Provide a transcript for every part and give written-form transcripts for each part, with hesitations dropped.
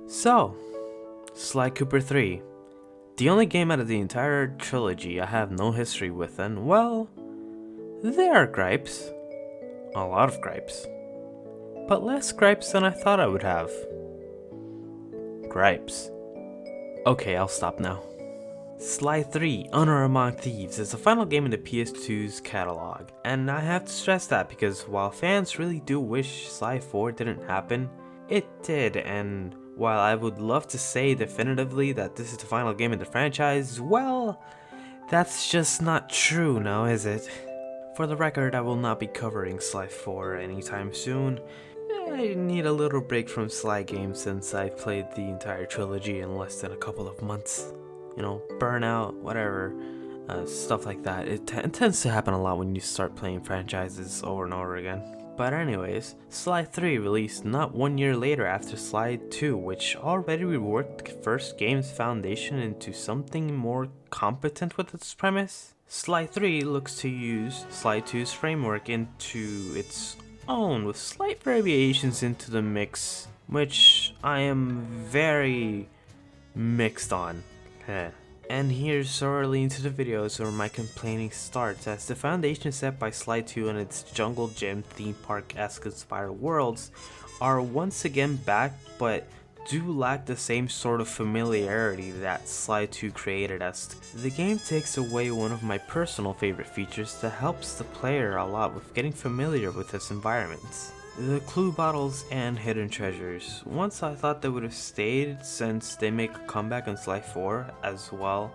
So, Sly Cooper 3. The only game out of the entire trilogy I have no history with, and well, there are gripes. A lot of gripes. But less gripes than I thought I would have. Gripes. Okay, I'll stop now. Sly 3 Honor Among Thieves is the final game in the PS2's catalog, and I have to stress that because while fans really do wish Sly 4 didn't happen, it did, and while I would love to say definitively that this is the final game in the franchise, well, that's just not true now, is it? For the record, I will not be covering Sly 4 anytime soon. I need a little break from Sly games since I played the entire trilogy in less than a couple of months. You know, burnout, whatever, stuff like that. It tends to happen a lot when you start playing franchises over and over again. But anyways, Sly 3 released not 1 year later after Sly 2, which already reworked the first game's foundation into something more competent with its premise. Sly 3 looks to use Sly 2's framework into its own, with slight variations into the mix, which I am very mixed on. And here's so early into the videos where my complaining starts, as the foundation set by Sly 2 and its jungle gym theme park-esque inspired worlds are once again back, but do lack the same sort of familiarity that Sly 2 created us. The game takes away one of my personal favorite features that helps the player a lot with getting familiar with its environments. The clue bottles and hidden treasures. Once I thought they would have stayed since they make a comeback in Sly 4 as well,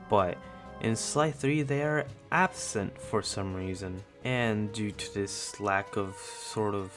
but in Sly 3 they are absent for some reason, and due to this lack of sort of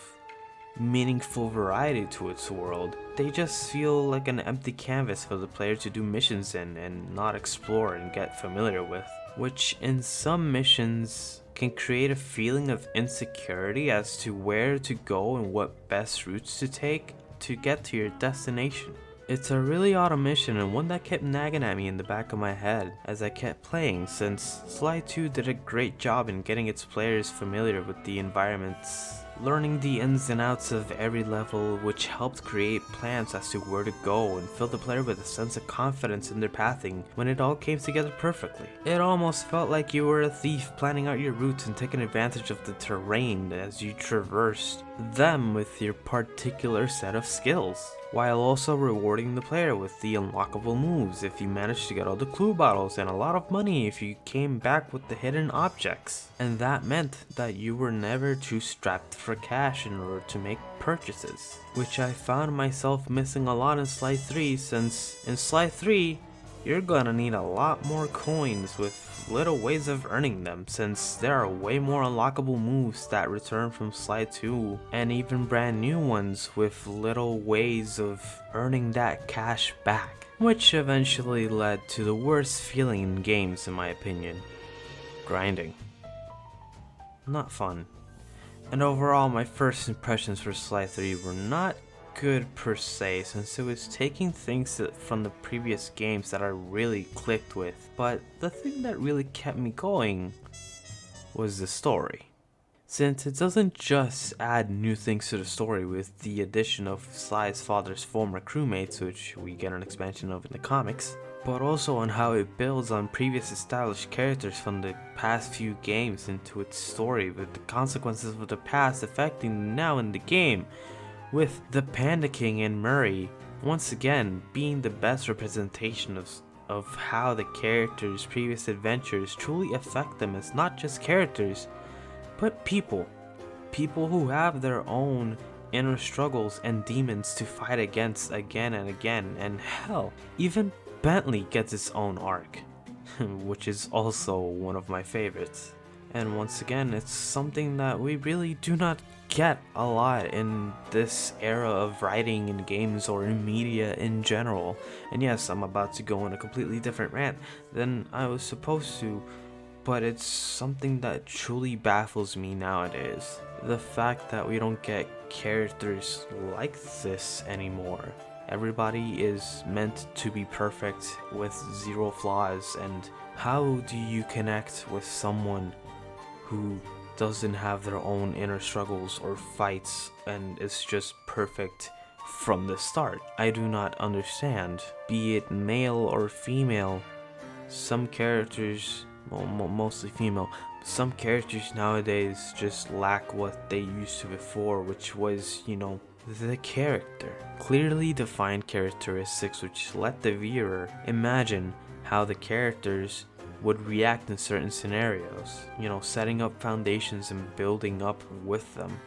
meaningful variety to its world, they just feel like an empty canvas for the player to do missions in and not explore and get familiar with, which in some missions can create a feeling of insecurity as to where to go and what best routes to take to get to your destination. It's a really odd mission and one that kept nagging at me in the back of my head as I kept playing, since Sly 2 did a great job in getting its players familiar with the environments, learning the ins and outs of every level, which helped create plans as to where to go and fill the player with a sense of confidence in their pathing when it all came together perfectly. It almost felt like you were a thief planning out your routes and taking advantage of the terrain as you traversed them with your particular set of skills, while also rewarding the player with the unlockable moves if you managed to get all the clue bottles, and a lot of money if you came back with the hidden objects. And that meant that you were never too strapped for cash in order to make purchases, which I found myself missing a lot in Sly 3, since in Sly 3 you're gonna need a lot more coins with little ways of earning them, since there are way more unlockable moves that return from Sly 2, and even brand new ones with little ways of earning that cash back, which eventually led to the worst feeling in games in my opinion: grinding. Not fun. And overall, my first impressions for Sly 3 were not good per se, since it was taking things from the previous games that I really clicked with, but the thing that really kept me going was the story, since it doesn't just add new things to the story with the addition of Sly's father's former crewmates, which we get an expansion of in the comics, but also on how it builds on previous established characters from the past few games into its story, with the consequences of the past affecting now in the game, with the Panda King and Murray once again being the best representation of how the characters' previous adventures truly affect them as not just characters, but people who have their own inner struggles and demons to fight against again and again. And hell, even Bentley gets its own arc, which is also one of my favorites. And once again, it's something that we really do not get a lot in this era of writing in games or in media in general. And yes, I'm about to go on a completely different rant than I was supposed to, but it's something that truly baffles me nowadays. The fact that we don't get characters like this anymore. Everybody is meant to be perfect with zero flaws, and how do you connect with someone who doesn't have their own inner struggles or fights and is just perfect from the start. I do not understand, be it male or female. Some characters, well, mostly female, some characters nowadays just lack what they used to before, which was, the character. Clearly defined characteristics which let the viewer imagine how the characters would react in certain scenarios, setting up foundations and building up with them,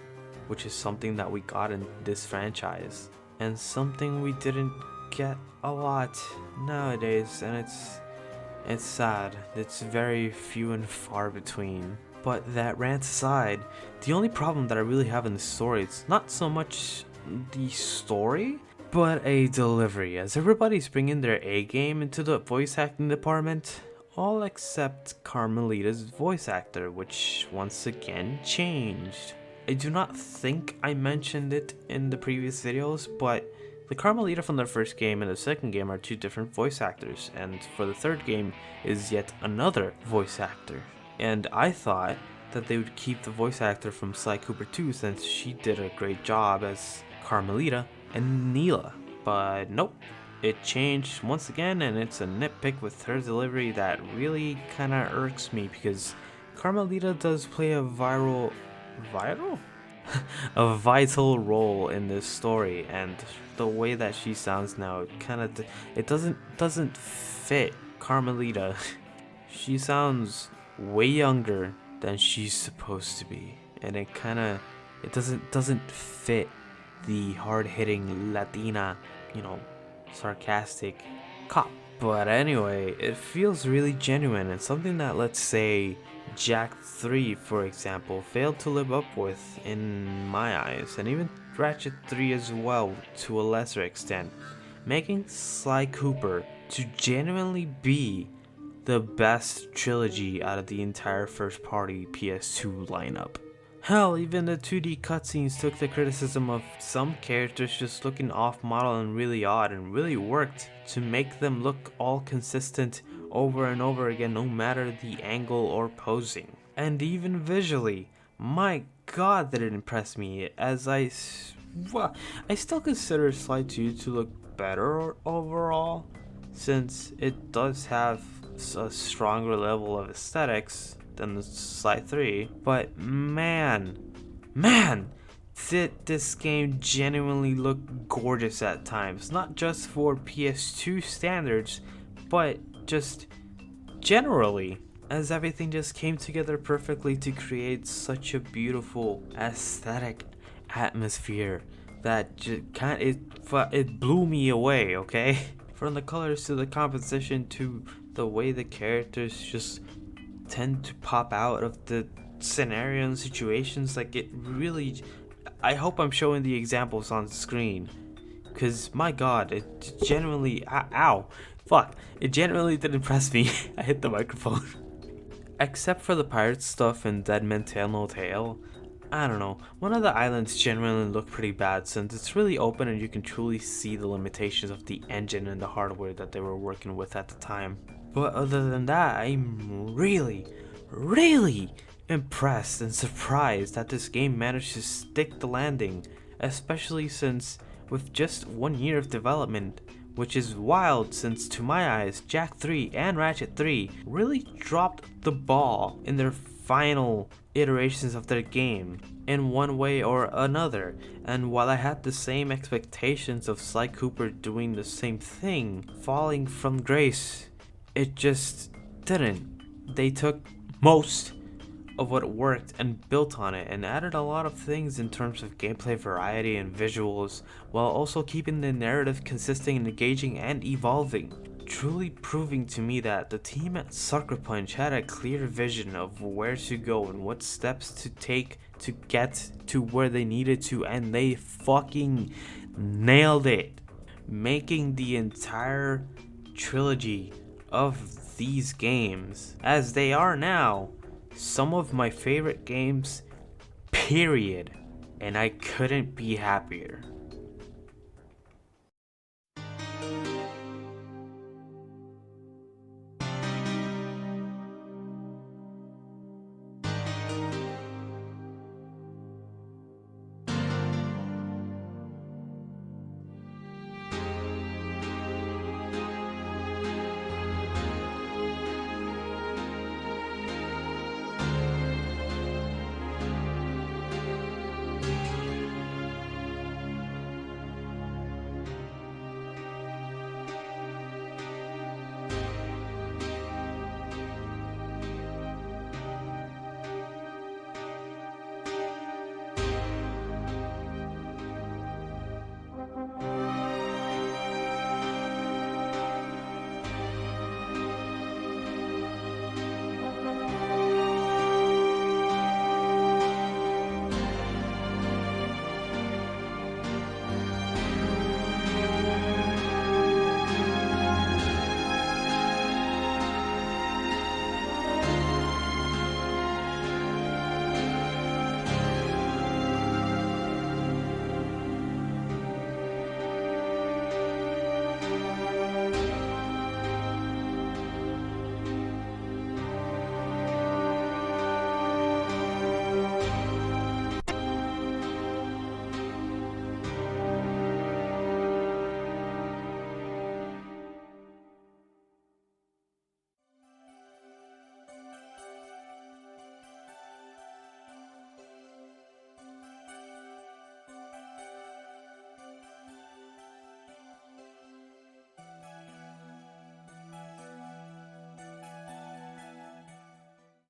which is something that we got in this franchise and something we didn't get a lot nowadays, and it's sad. It's very few and far between. But that rant aside, the only problem that I really have in the story, it's not so much the story, but a delivery, as everybody's bringing their A game into the voice acting department, all except Carmelita's voice actor, which once again changed. I do not think I mentioned it in the previous videos, but the Carmelita from the first game and the second game are two different voice actors, and for the third game is yet another voice actor. And I thought that they would keep the voice actor from Sly Cooper 2 since she did a great job as Carmelita and Neela, but nope. It changed once again, and it's a nitpick with her delivery that really kinda irks me, because Carmelita does play a a vital role in this story, and the way that she sounds now, it doesn't fit Carmelita. She sounds way younger than she's supposed to be, and it doesn't fit the hard-hitting Latina, sarcastic cop. But anyway, it feels really genuine, and something that, let's say, Jak 3, for example, failed to live up with in my eyes, and even Ratchet 3 as well to a lesser extent, making Sly Cooper to genuinely be the best trilogy out of the entire first-party PS2 lineup. Hell, even the 2D cutscenes took the criticism of some characters just looking off-model and really odd, and really worked to make them look all consistent over and over again, no matter the angle or posing. And even visually, my god, did it impress me, as I still consider Sly 2 to look better overall, since it does have a stronger level of aesthetics than the Sly 3, but man, did this game genuinely look gorgeous at times, not just for PS2 standards, but just generally, as everything just came together perfectly to create such a beautiful aesthetic atmosphere that it blew me away, okay? From the colors to the composition to the way the characters just tend to pop out of the scenario and situations, like it really, I hope I'm showing the examples on the screen, because my god, it genuinely, it genuinely did impress me. I hit the microphone. Except for the pirate stuff and Dead Men Tell No Tale, I don't know, one of the islands genuinely look pretty bad since it's really open and you can truly see the limitations of the engine and the hardware that they were working with at the time. But other than that, I'm really impressed and surprised that this game managed to stick the landing, especially since with just 1 year of development, which is wild since to my eyes, Jak 3 and Ratchet 3 really dropped the ball in their final iterations of their game in one way or another. And while I had the same expectations of Sly Cooper doing the same thing, falling from grace, it just didn't. They took most of what worked and built on it and added a lot of things in terms of gameplay variety and visuals, while also keeping the narrative consistent and engaging and evolving, truly proving to me that the team at Sucker Punch had a clear vision of where to go and what steps to take to get to where they needed to, and they fucking nailed it, making the entire trilogy of these games, as they are now, some of my favorite games, period. And I couldn't be happier.